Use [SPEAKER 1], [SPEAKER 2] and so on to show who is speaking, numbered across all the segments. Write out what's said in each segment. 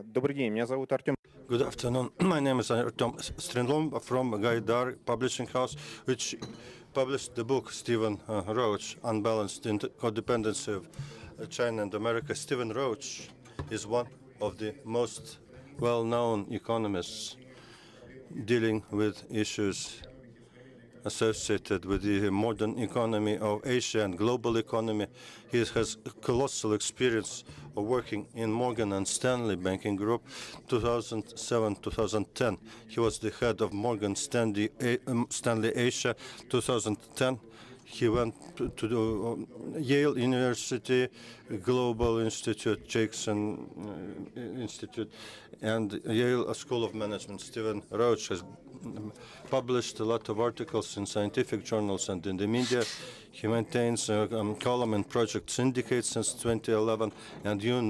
[SPEAKER 1] Добрый день, меня зовут Артем.
[SPEAKER 2] Good afternoon. My name is Artem Strindlom from Gaidar Publishing House, which published the book Stephen Roach, Unbalanced Codependency of China and America. Stephen Roach is one of the most well-known economists dealing with issues associated with the modern economy of Asia and global economy. He has colossal experience of working in Morgan and Stanley banking group. 2007-2010, he was the head of Morgan Stanley Asia. 2010, he went to the Yale University, Global Institute, Jackson Institute, and Yale School of Management. Stephen Roach has published a lot of articles in scientific journals and in the media. He maintains a column in Project Syndicate since 2011, and you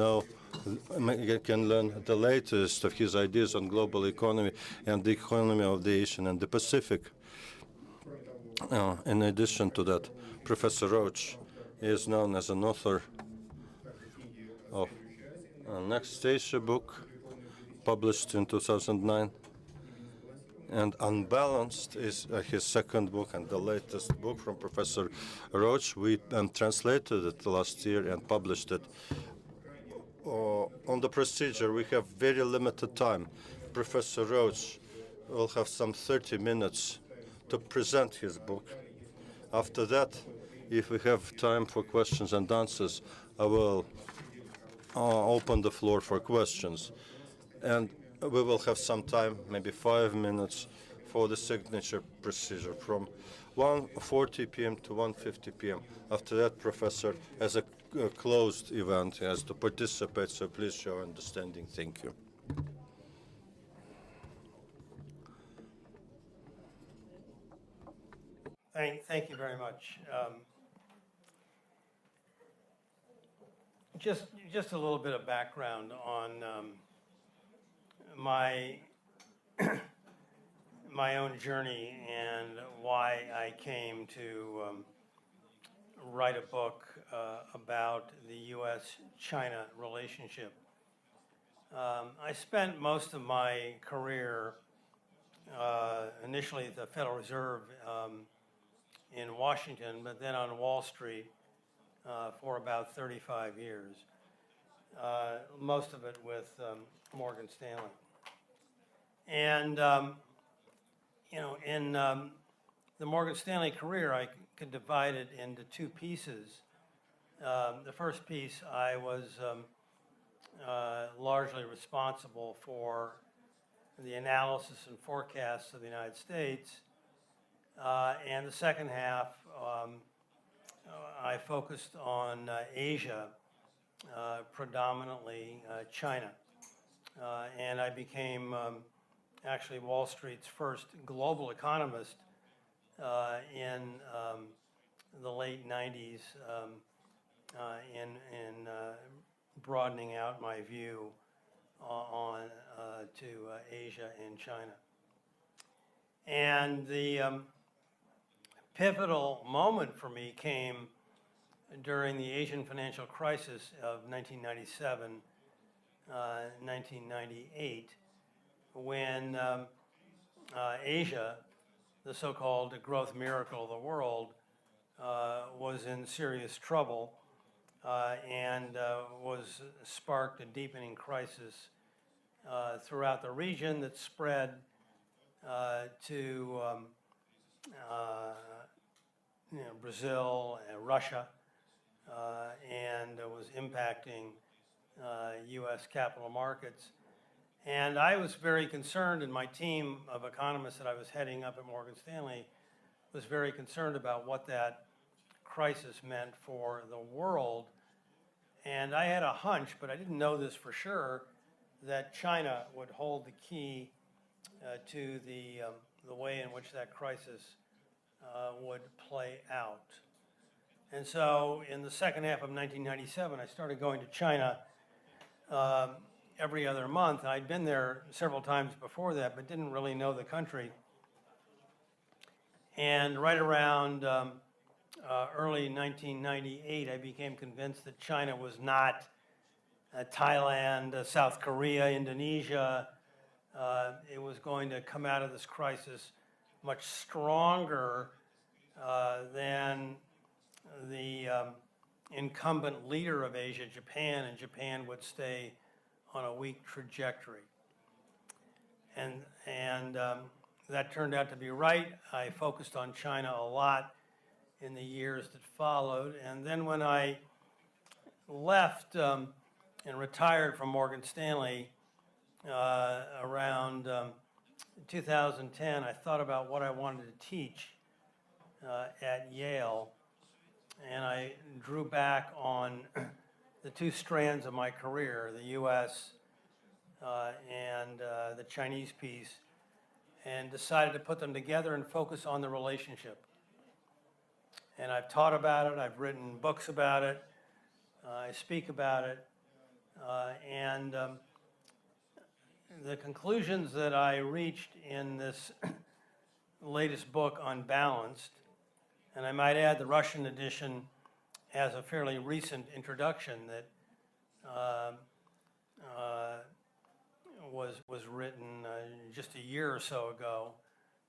[SPEAKER 2] can learn the latest of his ideas on global economy and the economy of the Asian and the Pacific. In addition to that, Professor Roach is known as an author of Next Asia book, published in 2009, and Unbalanced is his second book and the latest book from Professor Roach. We translated it last year and published it. On the procedure, we have very limited time. Professor Roach will have some 30 minutes to present his book. After that, if we have time for questions and answers, I will open the floor for questions. And we will have some time, maybe 5 minutes, for the signature procedure from 1:40 p.m. to 1:50 p.m. After that, Professor has a closed event. He has to participate, so please show understanding. Thank you.
[SPEAKER 3] Thank you very much. Just a little bit of background on my my own journey and why I came to write a book about the U.S.-China relationship. I spent most of my career initially at the Federal Reserve in Washington, but then on Wall Street for about 35 years, most of it with Morgan Stanley. And, in the Morgan Stanley career, I could divide it into two pieces. The first piece, I was largely responsible for the analysis and forecasts of the United States. And the second half, I focused on Asia, predominantly China. And I became actually Wall Street's first global economist in the late 90s in broadening out my view on to Asia and China. And the pivotal moment for me came during the Asian financial crisis of 1997, 1998, when Asia, the so-called growth miracle of the world, was in serious trouble and was sparked a deepening crisis throughout the region that spread to Brazil and Russia, and was impacting U.S. capital markets. And I was very concerned, and my team of economists that I was heading up at Morgan Stanley was very concerned about what that crisis meant for the world. And I had a hunch, but I didn't know this for sure, that China would hold the key to the way in which that crisis would play out. And so in the second half of 1997, I started going to China every other month. I'd been there several times before that, but didn't really know the country. And right around early 1998, I became convinced that China was not Thailand, South Korea, Indonesia. It was going to come out of this crisis much stronger than the incumbent leader of Asia, Japan, and Japan would stay on a weak trajectory. And that turned out to be right. I focused on China a lot in the years that followed. And then when I left and retired from Morgan Stanley around 2010, I thought about what I wanted to teach at Yale. And I drew back on the two strands of my career, the U.S. And the Chinese piece, and decided to put them together and focus on the relationship. And I've taught about it, I've written books about it, I speak about it, and the conclusions that I reached in this latest book, Unbalanced, and I might add the Russian edition has a fairly recent introduction that was written just a year or so ago,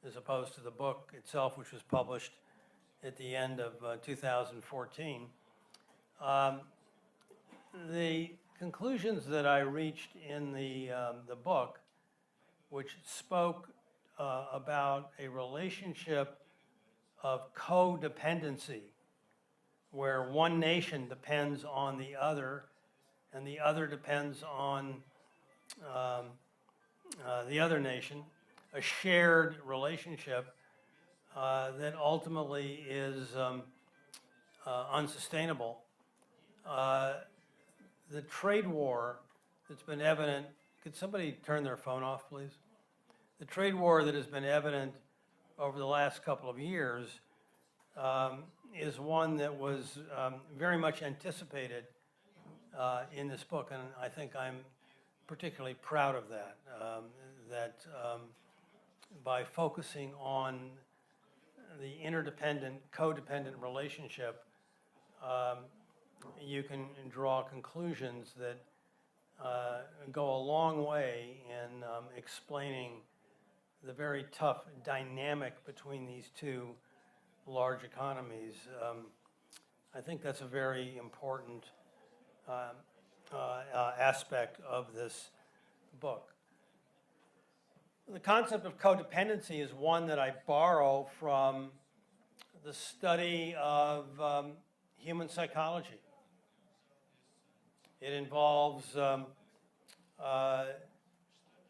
[SPEAKER 3] as opposed to the book itself, which was published at the end of 2014. The conclusions that I reached in the book, which spoke about a relationship of codependency, where one nation depends on the other, and the other depends on the other nation, a shared relationship that ultimately is unsustainable. The trade war that's been evident, could somebody turn their phone off, please? The trade war that has been evident over the last couple of years is one that was very much anticipated in this book, and I think I'm particularly proud of that, by focusing on the interdependent, codependent relationship, you can draw conclusions that go a long way in explaining the very tough dynamic between these two large economies. I think that's a very important aspect of this book. The concept of codependency is one that I borrow from the study of human psychology. It involves a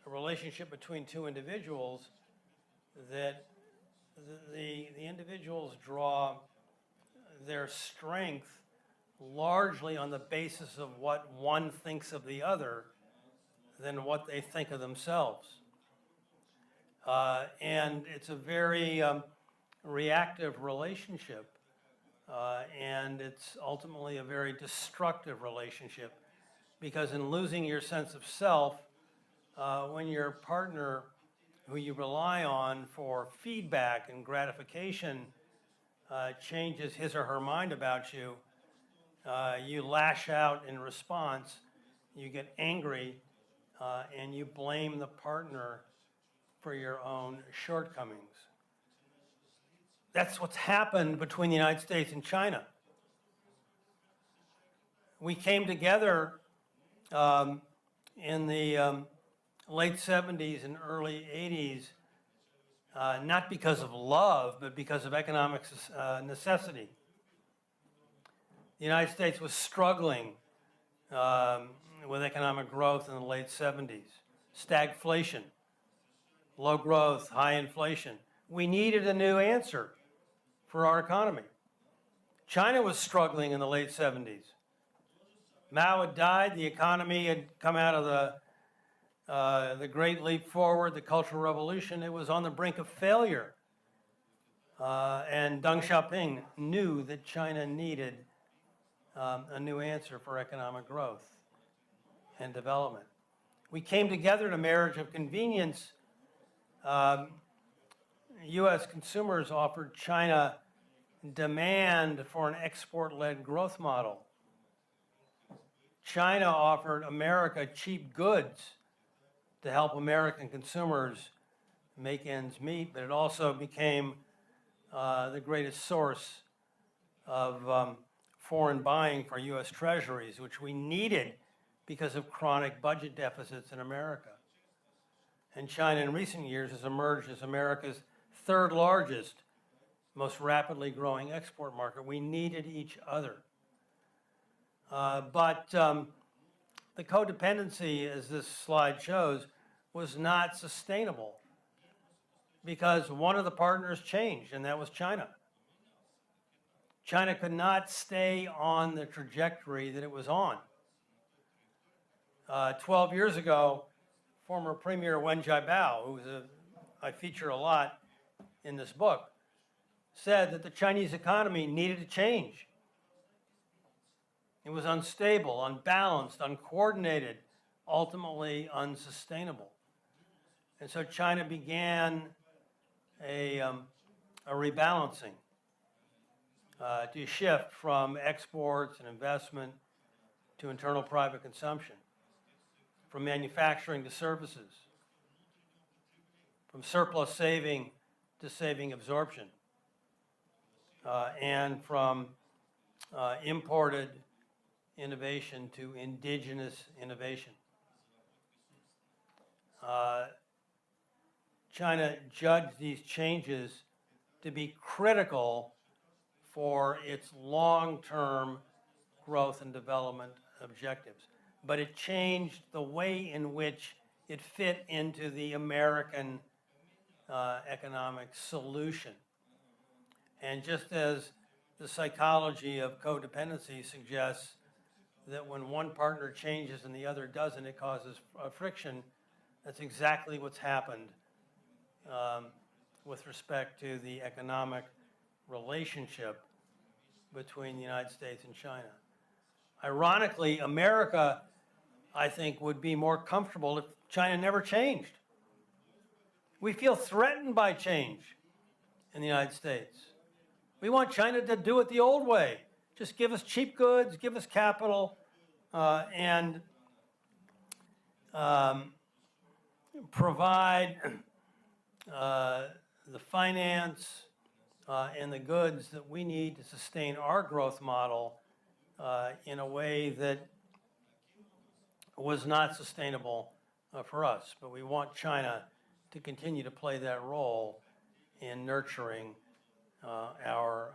[SPEAKER 3] relationship between two individuals that the individuals draw their strength largely on the basis of what one thinks of the other than what they think of themselves. And it's a very reactive relationship, and it's ultimately a very destructive relationship, because in losing your sense of self, when your partner, who you rely on for feedback and gratification, changes his or her mind about you, you lash out in response, you get angry, and you blame the partner for your own shortcomings. That's what's happened between the United States and China. We came together in the late 70s and early 80s, not because of love, but because of economic necessity. The United States was struggling with economic growth in the late 70s, stagflation, low growth, high inflation. We needed a new answer for our economy. China was struggling in the late 70s. Mao had died, the economy had come out of the Great Leap Forward, the Cultural Revolution. It was on the brink of failure. And Deng Xiaoping knew that China needed a new answer for economic growth and development. We came together in a marriage of convenience. U.S. consumers offered China demand for an export-led growth model. China offered America cheap goods to help American consumers make ends meet, but it also became the greatest source of foreign buying for U.S. treasuries, which we needed because of chronic budget deficits in America. And China in recent years has emerged as America's third largest, most rapidly growing export market. We needed each other. But the codependency, as this slide shows, was not sustainable because one of the partners changed, and that was China. China could not stay on the trajectory that it was on. 12 years ago, former Premier Wen Jiabao, who I feature a lot in this book, said that the Chinese economy needed to change. It was unstable, unbalanced, uncoordinated, ultimately unsustainable. And so China began a rebalancing to shift from exports and investment to internal private consumption, from manufacturing to services, from surplus saving to saving absorption, and from imported innovation to indigenous innovation. China judged these changes to be critical for its long-term growth and development objectives. But it changed the way in which it fit into the American economic solution. And just as the psychology of codependency suggests that when one partner changes and the other doesn't, it causes friction, that's exactly what's happened with respect to the economic relationship between the United States and China. Ironically, America, I think, would be more comfortable if China never changed. We feel threatened by change in the United States. We want China to do it the old way. Just give us cheap goods, give us capital, and provide the finance and the goods that we need to sustain our growth model in a way that was not sustainable for us. But we want China to continue to play that role in nurturing our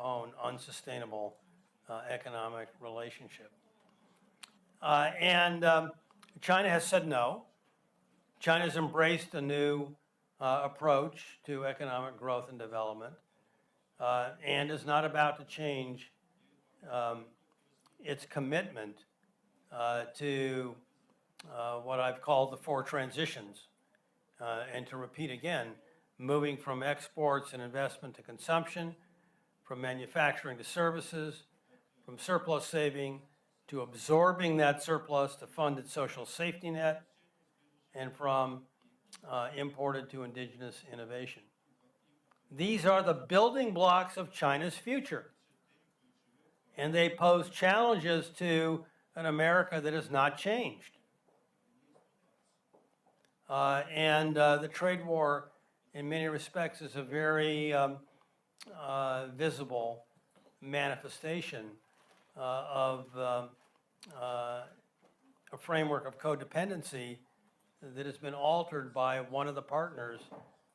[SPEAKER 3] own unsustainable economic relationship. And China has said no. China has embraced a new approach to economic growth and development and is not about to change its commitment to what I've called the four transitions. And to repeat again, moving from exports and investment to consumption, from manufacturing to services, from surplus saving to absorbing that surplus to fund its social safety net, and from imported to indigenous innovation. These are the building blocks of China's future. And they pose challenges to an America that has not changed. And the trade war, in many respects, is a very visible manifestation of a framework of codependency that has been altered by one of the partners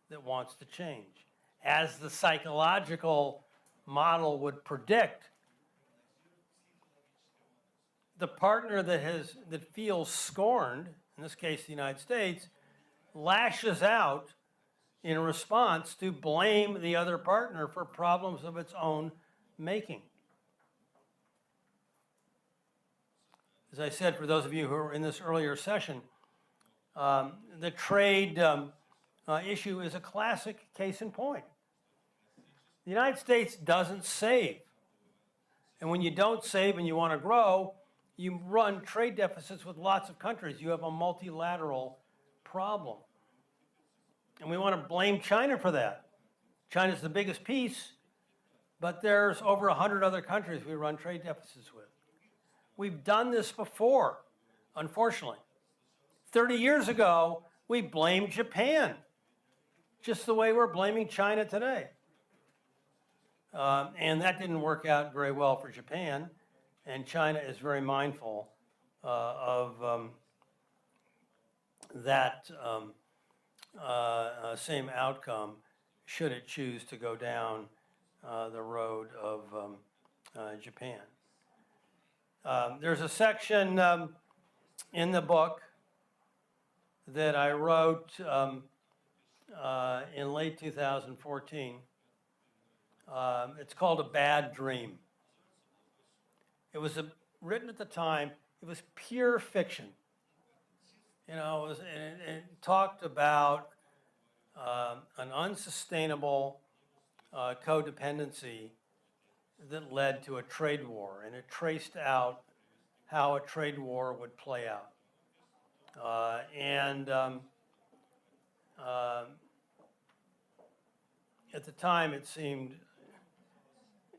[SPEAKER 3] that wants to change. As the psychological model would predict, the partner that feels scorned, in this case the United States, lashes out in response to blame the other partner for problems of its own making. As I said, for those of you who were in this earlier session, the trade issue is a classic case in point. The United States doesn't save. And when you don't save and you want to grow, you run trade deficits with lots of countries. You have a multilateral problem. And we want to blame China for that. China's the biggest piece, but there's over 100 other countries we run trade deficits with. We've done this before, unfortunately. 30 years ago, we blamed Japan, just the way we're blaming China today. And that didn't work out very well for Japan, and China is very mindful of that same outcome should it choose to go down the road of Japan. There's a section in the book that I wrote in late 2014. It's called A Bad Dream. It was written at the time, it was pure fiction. You know, it talked about an unsustainable codependency that led to a trade war, and it traced out how a trade war would play out. At the time, it seemed,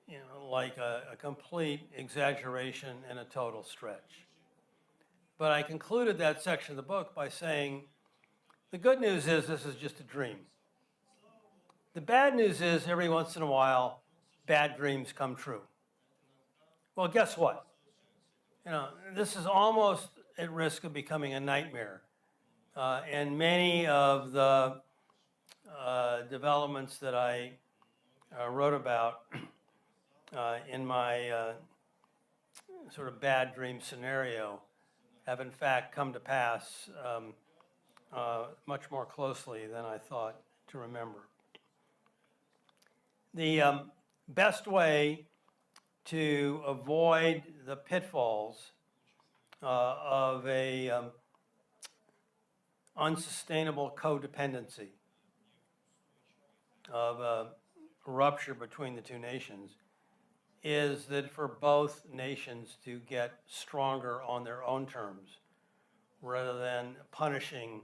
[SPEAKER 3] you know, like a complete exaggeration and a total stretch. But I concluded that section of the book by saying, the good news is this is just a dream. The bad news is every once in a while, bad dreams come true. Well, guess what? You know, this is almost at risk of becoming a nightmare. And many of the developments that I wrote about in my sort of bad dream scenario have in fact come to pass much more closely than I thought to remember. The best way to avoid the pitfalls of a unsustainable codependency, of a rupture between the two nations, is that for both nations to get stronger on their own terms rather than punishing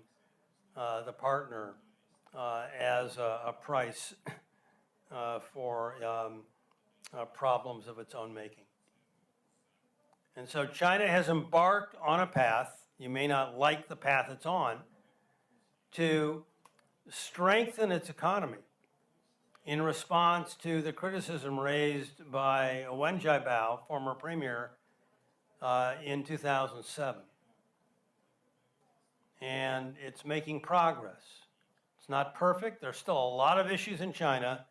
[SPEAKER 3] the partner as a price for problems of its own making. And so China has embarked on a path, you may not like the path it's on, to strengthen its economy in response to the criticism raised by Wen Jiabao, former premier, in 2007. And it's making progress. It's not perfect. There's still a lot of issues in China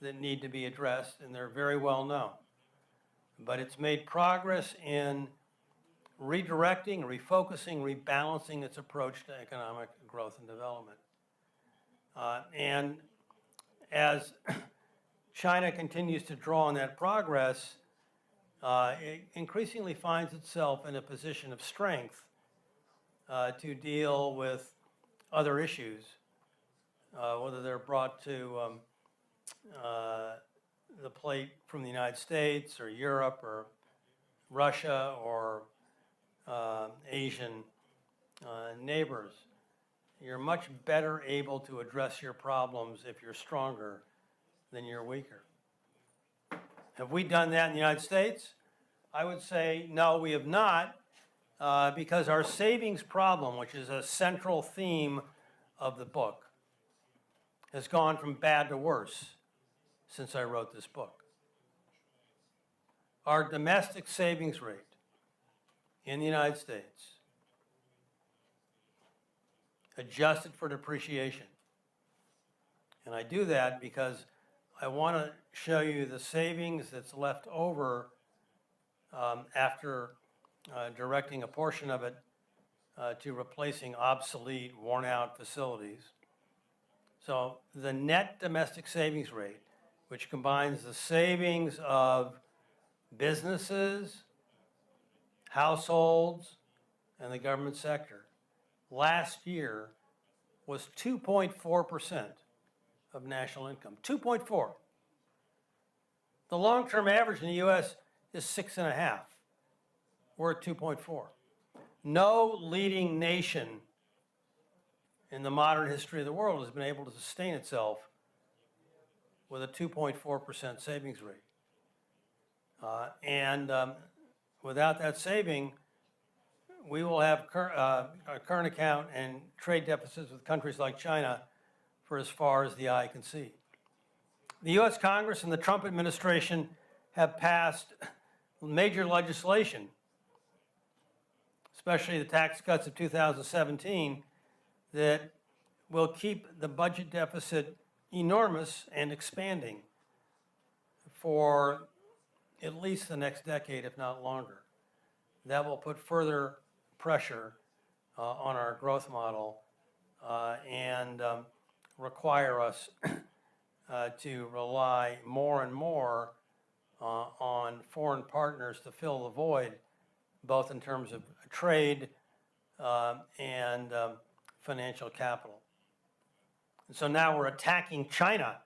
[SPEAKER 3] that need to be addressed, and they're very well known. But it's made progress in redirecting, refocusing, rebalancing its approach to economic growth and development. And as China continues to draw on that progress, it increasingly finds itself in a position of strength to deal with other issues, whether they're brought to the plate from the United States or Europe or Russia or Asian neighbors. You're much better able to address your problems if you're stronger than you're weaker. Have we done that in the United States? I would say no, we have not, because our savings problem, which is a central theme of the book, has gone from bad to worse since I wrote this book. Our domestic savings rate in the United States, adjusted for depreciation, and I do that because I want to show you the savings that's left over after directing a portion of it to replacing obsolete, worn-out facilities. So the net domestic savings rate, which combines the savings of businesses, households, and the government sector, last year was 2.4% of national income. 2.4. The long-term average in the U.S. is 6.5. We're at 2.4. No leading nation in the modern history of the world has been able to sustain itself with a 2.4% savings rate. without that saving, we will have a current account and trade deficits with countries like China for as far as the eye can see. The U.S. Congress and the Trump administration have passed major legislation, especially the tax cuts of 2017, that will keep the budget deficit enormous and expanding for at least the next decade, if not longer. That will put further pressure on our growth model and require us to rely more and more on foreign partners to fill the void, both in terms of trade and financial capital. And so now we're attacking China,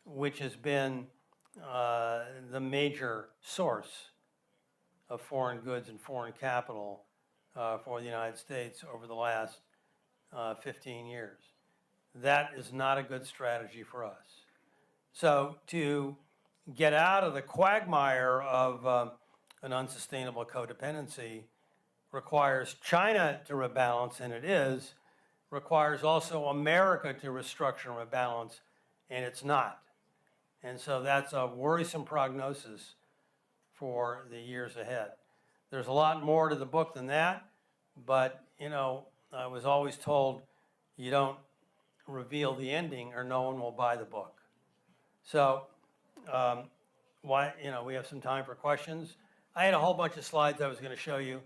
[SPEAKER 3] which has been the major source of foreign goods and foreign capital for the United States over the last 15 years. That is not a good strategy for us. So to get out of the quagmire of an unsustainable codependency requires China to rebalance, and it is, requires also America to restructure and rebalance, and it's not. And so that's a worrisome prognosis for the years ahead. There's a lot more to the book than that, but, you know, I was always told you don't reveal the ending or no one will buy the book. So, we have some time for questions. I had a whole bunch of slides I was going to show you,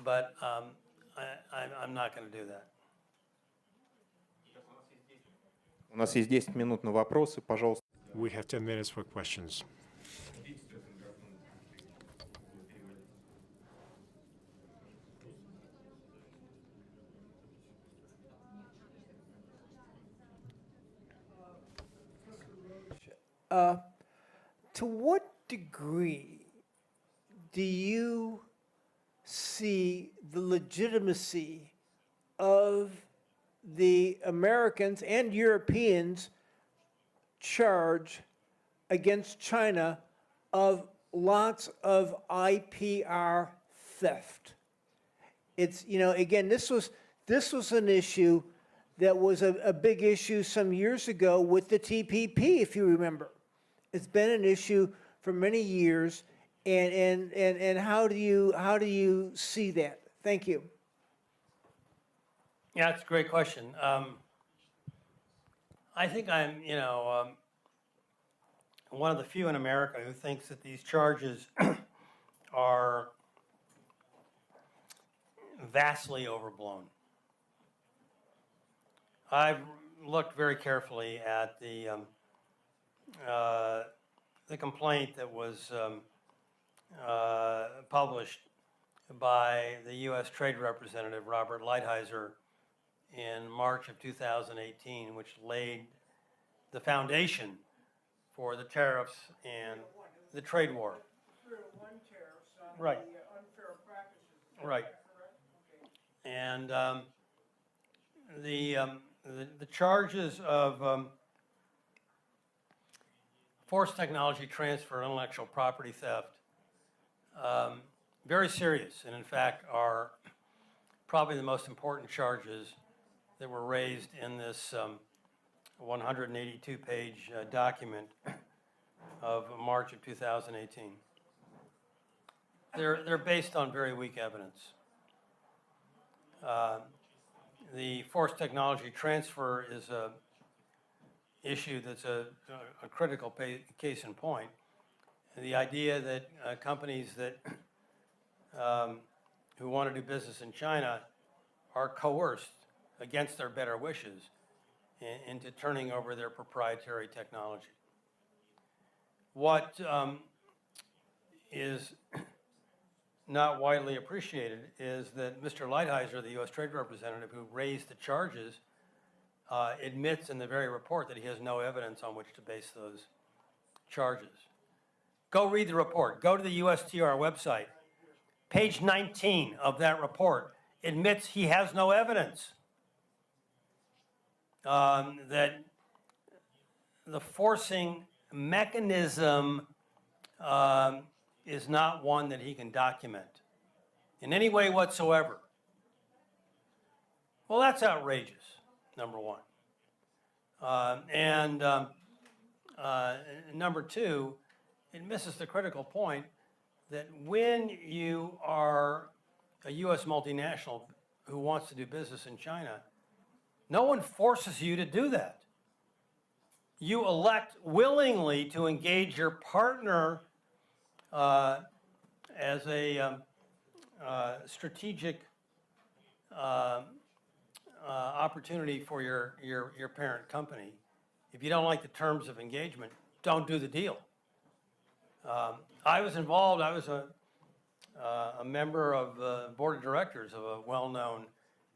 [SPEAKER 3] but I'm not going to do that.
[SPEAKER 1] У нас есть 10 минут на вопросы, пожалуйста.
[SPEAKER 4] We have 10 minutes for questions.
[SPEAKER 5] To what degree do you see the legitimacy of the Americans and Europeans' charge against China of lots of IPR theft? It's, you know, again, this was an issue that was a big issue some years ago with the TPP, if you remember. It's been an issue for many years, and how do you see that? Thank you.
[SPEAKER 3] Yeah, that's a great question. I think I'm, one of the few in America who thinks that these charges are vastly overblown. I've looked very carefully at the complaint that was published by the U.S. Trade Representative Robert Lighthizer in March of 2018, which laid the foundation for the tariffs and the trade war. Right.
[SPEAKER 5] Unfair practices.
[SPEAKER 3] Right. And the charges of forced technology transfer, intellectual property theft, very serious, and in fact are probably the most important charges that were raised in this 182-page document of March of 2018. They're based on very weak evidence. The forced technology transfer is a issue that's a critical case in point. And the idea that companies that who want to do business in China are coerced against their better wishes into turning over their proprietary technology. What is not widely appreciated is that Mr. Lighthizer, the U.S. Trade Representative who raised the charges, admits in the very report that he has no evidence on which to base those charges. Go read the report. Go to the USTR website. Page 19 of that report admits he has no evidence that the forcing mechanism is not one that he can document in any way whatsoever. Well, that's outrageous, number one. Number two, it misses the critical point that when you are a U.S. multinational who wants to do business in China, no one forces you to do that. You elect willingly to engage your partner as a strategic opportunity for your parent company. If you don't like the terms of engagement, don't do the deal. I was involved, I was a member of the board of directors of a well-known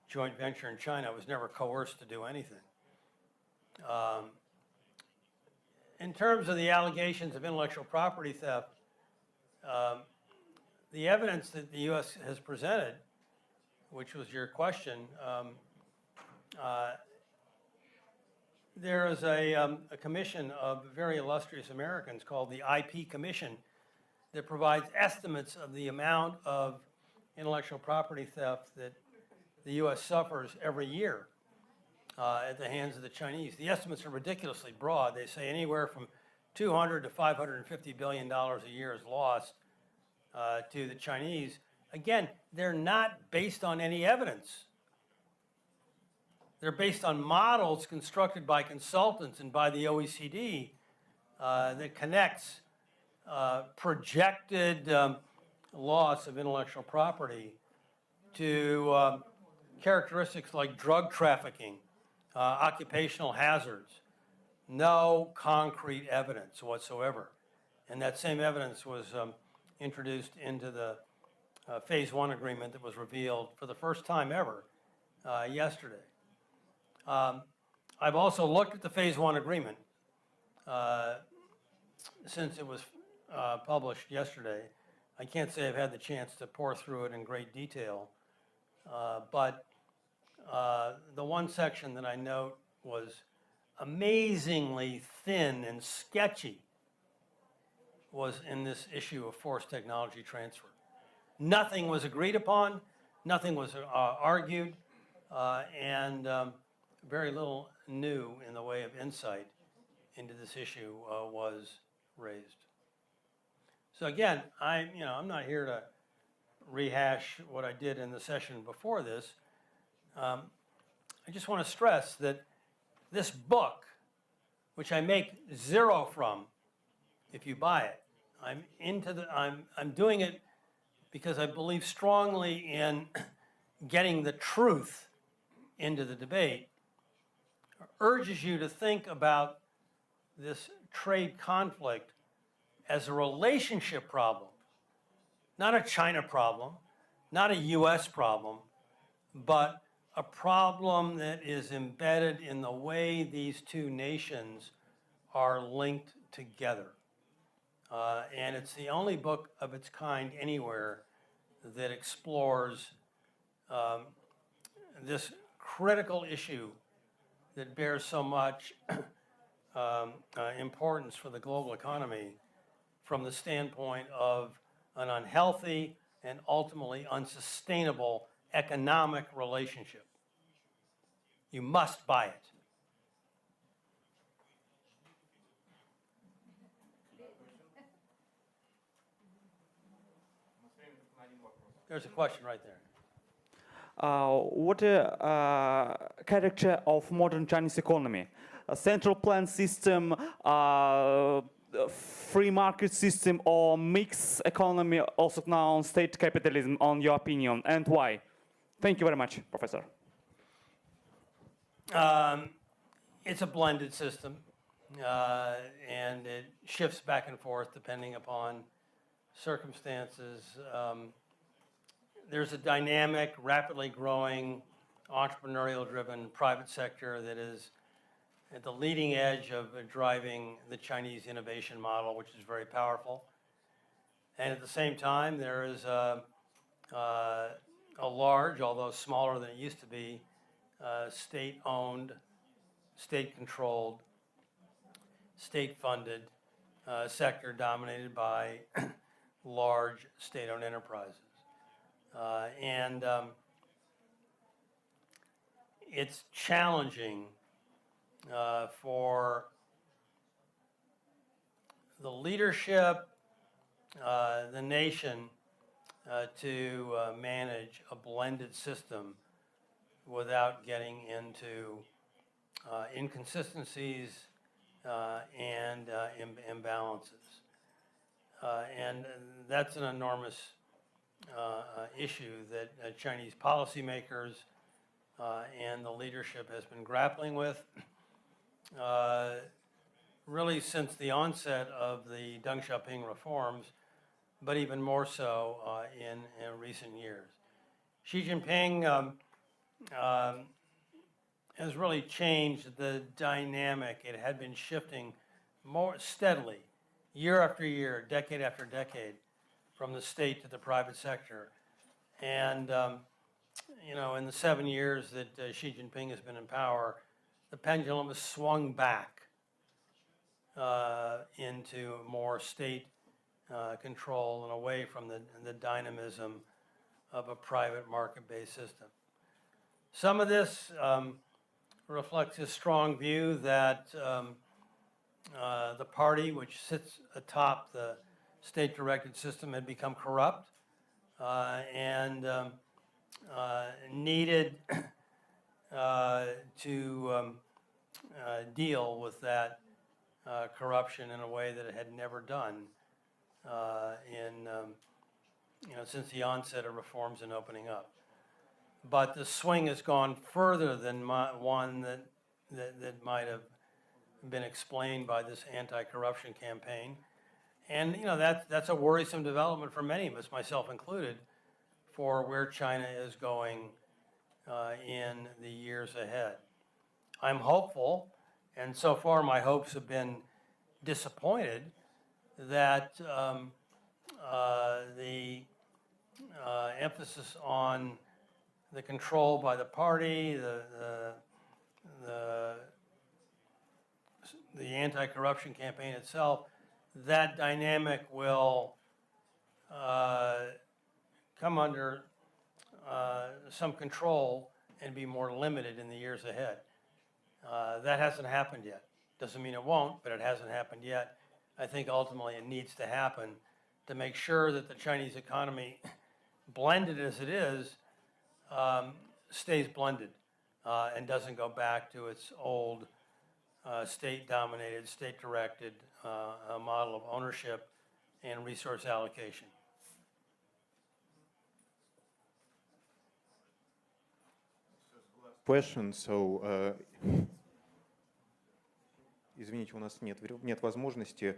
[SPEAKER 3] joint venture in China. I was never coerced to do anything. In terms of the allegations of intellectual property theft, the evidence that the U.S. has presented, which was your question, there is a commission of very illustrious Americans called the IP Commission that provides estimates of the amount of intellectual property theft that the U.S. suffers every year at the hands of the Chinese. The estimates are ridiculously broad. They say anywhere from $200 to $550 billion a year is lost to the Chinese. Again, they're not based on any evidence. They're based on models constructed by consultants and by the OECD that connects projected loss of intellectual property to characteristics like drug trafficking, occupational hazards. No concrete evidence whatsoever. And that same evidence was introduced into the Phase 1 agreement that was revealed for the first time ever yesterday. I've also looked at the Phase 1 agreement since it was published yesterday. I can't say I've had the chance to pore through it in great detail, but the one section that I note was amazingly thin and sketchy was in this issue of forced technology transfer. Nothing was agreed upon, nothing was argued, and very little new in the way of insight into this issue was raised. So again, I'm not here to rehash what I did in the session before this. I just want to stress that this book, which I make zero from if you buy it, I'm doing it because I believe strongly in getting the truth into the debate, urges you to think about this trade conflict as a relationship problem, not a China problem, not a US problem, but a problem that is embedded in the way these two nations are linked together. And it's the only book of its kind anywhere that explores this critical issue that bears so much importance for the global economy from the standpoint of an unhealthy and ultimately unsustainable economic relationship. You must buy it. There's a question right there.
[SPEAKER 6] What character of modern Chinese economy? A central plan system, free market system, or mixed economy, also known state capitalism, on your opinion, and why? Thank you very much, Professor.
[SPEAKER 3] It's a blended system, and it shifts back and forth depending upon circumstances. There's a dynamic, rapidly growing, entrepreneurial-driven private sector that is at the leading edge of driving the Chinese innovation model, which is very powerful. And at the same time, there is a large, although smaller than it used to be, state-owned, state-controlled, state-funded sector dominated by large state-owned enterprises. And it's challenging for the leadership, the nation, to manage a blended system without getting into inconsistencies and imbalances. And that's an enormous issue that Chinese policymakers and the leadership has been grappling with really since the onset of the Deng Xiaoping reforms, but even more so in recent years. Xi Jinping has really changed the dynamic. It had been shifting more steadily, year after year, decade after decade, from the state to the private sector. And, you know, in the 7 years that Xi Jinping has been in power, the pendulum has swung back into more state control and away from the dynamism of a private market-based system. Some of this reflects his strong view that the party which sits atop the state-directed system had become corrupt and needed to deal with that corruption in a way that it had never done since the onset of reforms and opening up. But the swing has gone further than one that might have been explained by this anti-corruption campaign. And you know, that's a worrisome development for many of us, myself included, for where China is going in the years ahead. I'm hopeful, and so far my hopes have been disappointed, that the emphasis on the control by the party, the anti-corruption campaign itself, that dynamic will come under some control and be more limited in the years ahead. That hasn't happened yet. Doesn't mean it won't, but it hasn't happened yet. I think ultimately it needs to happen to make sure that the Chinese economy, blended as it is, stays blended and doesn't go back to its old state-dominated, state-directed model of ownership and resource allocation.
[SPEAKER 1] Question. So, извините, у нас нет возможности.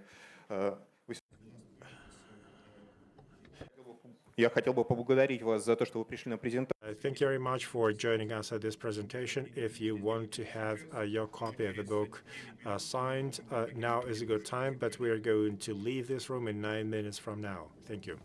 [SPEAKER 1] Я хотел бы поблагодарить вас за то, что вы пришли на презентацию.
[SPEAKER 4] Thank you very much for joining us at this presentation. If you want to have your copy of the book signed, now is a good time, but we are going to leave this room in 9 minutes from now. Thank you.